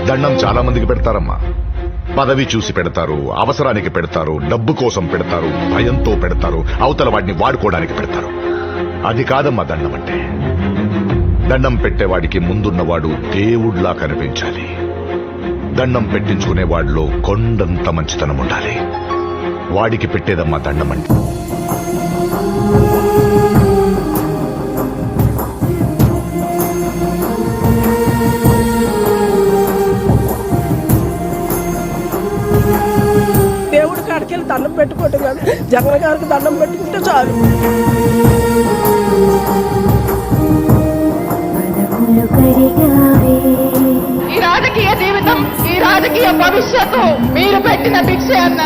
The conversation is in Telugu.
దండం చాలా మందికి పెడతారమ్మా. పదవి చూసి పెడతారు, అవసరానికి పెడతారు, డబ్బు కోసం పెడతారు, భయంతో పెడతారు, అవతల వాడిని వాడుకోవడానికి పెడతారు. అది కాదమ్మా దండం అంటే. దండం పెట్టేవాడికి ముందున్నవాడు దేవుళ్లా కనిపించాలి. దండం పెట్టించుకునేవాడిలో కొండంత మంచితనం ఉండాలి. వాడికి పెట్టేదమ్మా దండం అంటే. దేవుడి కాడికి వెళ్ళి దండం పెట్టుకోవటం కాదు, జగన్ గారికి దండం పెట్టుకుంటే చాలు. ఈ రాజకీయ జీవితం, ఈ రాజకీయ భవిష్యత్తు మీరు పెట్టిన భిక్ష అన్న.